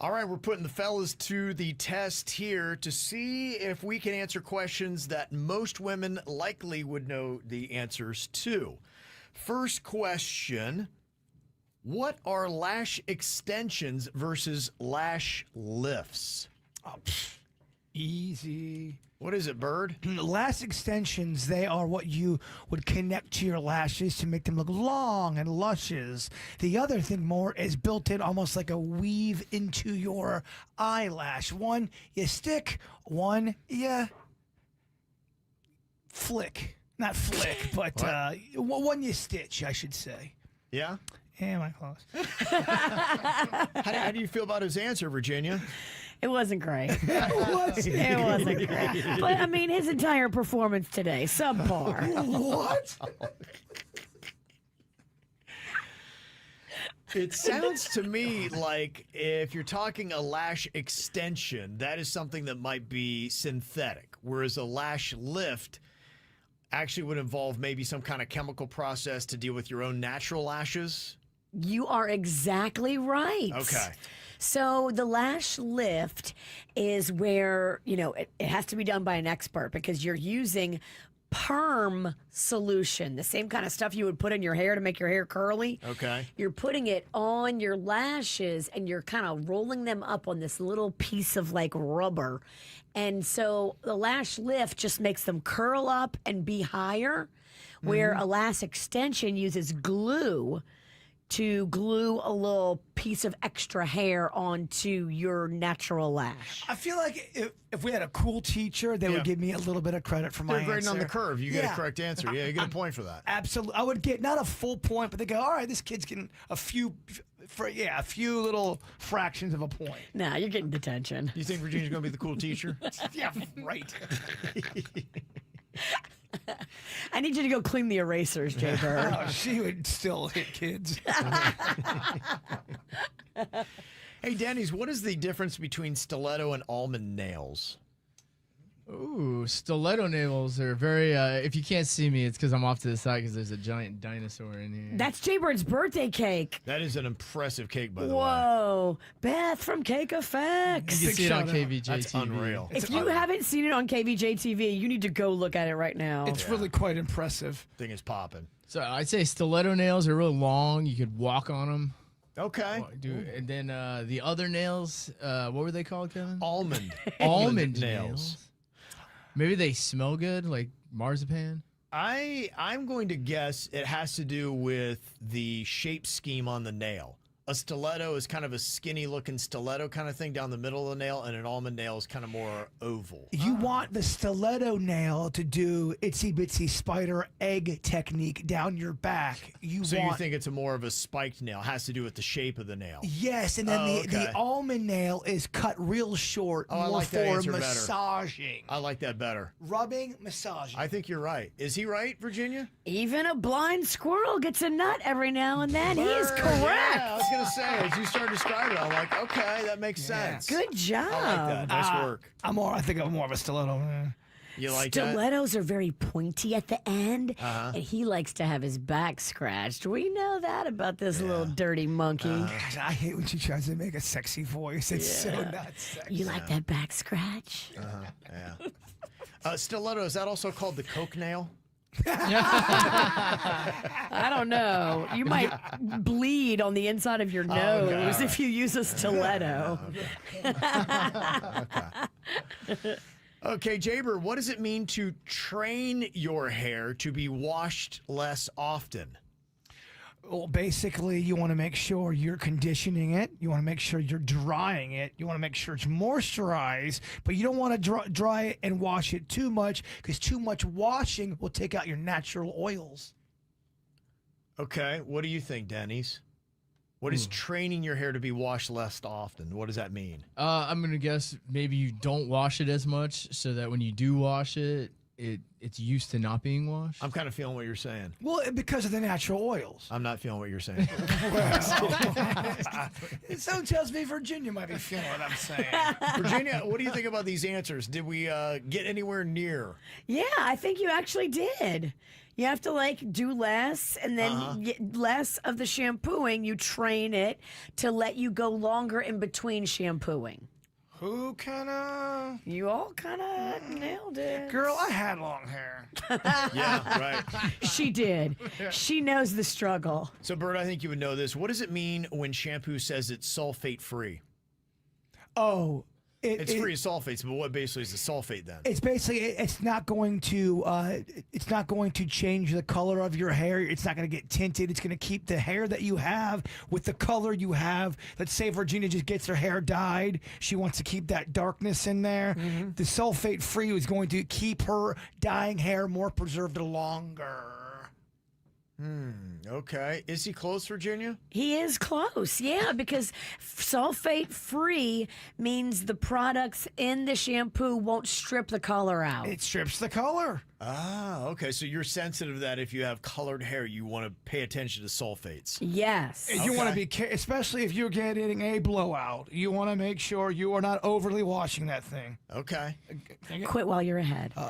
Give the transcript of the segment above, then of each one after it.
All right, we're putting the fellas to the test here to see if we can answer questions that most women likely would know the answers to. First question, what are lash extensions versus lash lifts? Oh, easy. What is it, Bird? Lash extensions, they are what you would connect to your lashes to make them look long and luscious. The other thing more is built in almost like a weave into your eyelash. One you stick, one you flick. Not flick, but one you stitch, I should say. Yeah? Am I close? How do you feel about his answer, Virginia? It wasn't great. What? It wasn't great. But, I mean, his entire performance today, subpar. What? It sounds to me like if you're talking a lash extension, that is something that might be synthetic, whereas a lash lift actually would involve maybe some kind of chemical process to deal with your own natural lashes. You are exactly right. Okay. So the lash lift is where, it has to be done by an expert because you're using perm solution, the same kind of stuff you would put in your hair to make your hair curly. Okay. You're putting it on your lashes and you're kind of rolling them up on this little piece of like rubber. And so the lash lift just makes them curl up and be higher, where a lash extension uses glue to glue a little piece of extra hair onto your natural lash. I feel like if we had a cool teacher, they would give me a little bit of credit for my They're grading answer. on the curve. You get a correct answer. Yeah, you get a point for that. Absolutely. I would get not a full point, but they go, all right, this kid's getting a few little fractions of a point. Nah, you're getting detention. You think Virginia's going to be the cool teacher? Yeah, right. I need you to go clean the erasers, Jay Bird. Oh, she would still hit kids. Hey, Denny's, what is the difference between stiletto and almond nails? Ooh, stiletto nails are very, if you can't see me, it's because I'm off to the side because there's a giant dinosaur in here. That's Jay Bird's birthday cake. That is an impressive cake, by the way. Whoa. Beth from Cake Effects. You can see it on shout out. KVJ That's TV. unreal. If you haven't seen it on KVJ TV, you need to go look at it right now. It's really quite impressive. Thing is popping. So I'd say stiletto nails are really long. You could walk on them. Okay. And then the other nails, what were they called, Kevin? Almond. Almond nails. Maybe they smell good, like marzipan. I'm going to guess it has to do with the shape scheme on the nail. A stiletto is kind of a skinny looking stiletto kind of thing down the middle of the nail, and an almond nail is kind of more oval. You want the stiletto nail to do itsy bitsy spider egg technique down your back. You think it's a more of a spiked nail? It has to do with the shape of the nail. Yes, and then the almond nail is cut real short, I more like that for answer better. massaging. I like that better. Rubbing, massaging. I think you're right. Is he right, Virginia? Even a blind squirrel gets a nut every now and then. He is correct. Yeah, I was going to say, as you start describing it, I'm like, okay, that makes sense. Good job. I like that. Nice work. I think I'm more of a stiletto man. You like that? Stilettos are very pointy at the end, and he likes to have his back scratched. We know that about this little dirty monkey. Gosh, I hate when she tries to make a sexy voice. It's so not sexy. You like that back scratch? Yeah. Stiletto, is that also called the coke nail? I don't know. You might bleed on the inside of your nose if you use a stiletto. Okay, Jaber, what does it mean to train your hair to be washed less often? Well, basically, you want to make sure you're conditioning it. You want to make sure you're drying it. You want to make sure it's moisturized, but you don't want to dry it and wash it too much because too much washing will take out your natural oils. Okay, what do you think, Denny's? What is training your hair to be washed less often? What does that mean? I'm going to guess maybe you don't wash it as much so that when you do wash it, it's used to not being washed. I'm kind of feeling what you're saying. Well, because of the natural oils. I'm not feeling what you're saying. So tells me Virginia might be feeling what I'm saying. Virginia, what do you think about these answers? Did we get anywhere near? Yeah, I think you actually did. You have to like do less and then less of the shampooing. You train it to let you go longer in between shampooing. Who kind of? You all kind of nailed it. Girl, I had long hair. Yeah, right. She did. She knows the struggle. So, Bert, I think you would know this. What does it mean when shampoo says it's sulfate free? Oh, It's free of sulfates, but what basically is the sulfate then? It's basically it's not going to change the color of your hair. It's not going to get tinted. It's going to keep the hair that you have with the color you have. Let's say Virginia just gets her hair dyed. She wants to keep that darkness in there. The sulfate free is going to keep her dyeing hair more preserved longer. Okay. Is he close, Virginia? He is close, yeah, because sulfate free means the products in the shampoo won't strip the color out. It strips the color. Ah, okay. So you're sensitive that if you have colored hair, you want to pay attention to sulfates. Yes. You want to be, especially if you're getting a blowout, you want to make sure you are not overly washing that thing. Okay. Quit while you're ahead. All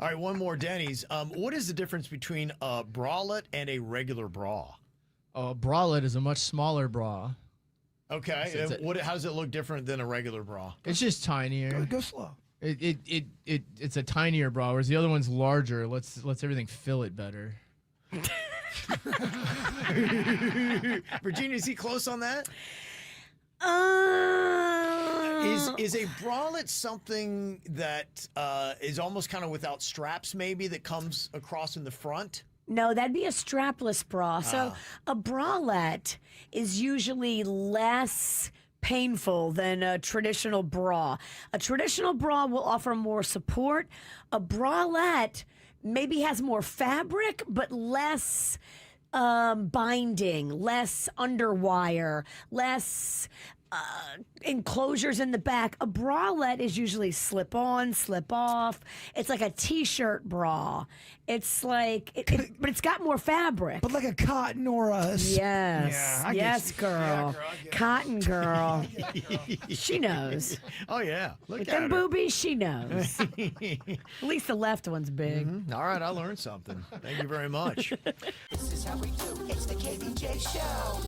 right, one more, Denny's. What is the difference between a bralette and a regular bra? A bralette is a much smaller bra. Okay. it's And how does it look different than a regular bra? It's just tinier. Go slow. It's a tinier bra, whereas the other one's larger. Lets everything fill it better. Virginia, is he close on that? Is a bralette something that is almost kind of without straps, maybe, that comes across in the front? No, that'd be a strapless bra. So a bralette is usually less painful than a traditional bra. A traditional bra will offer more support. A bralette maybe has more fabric, but less binding, less underwire, less enclosures in the back. A bralette is usually slip on, slip off. It's like a t-shirt bra. It's like, but it's got more fabric. But like a cotton or a... Yes. Yeah, I get Yes, you. girl. Yeah, girl, I get it. Cotton girl. She knows. Oh, yeah. Look With at them her. boobies, she knows. At least the left one's big. All right, I learned something. Thank you very much. This is how we do. It's the KVJ Show.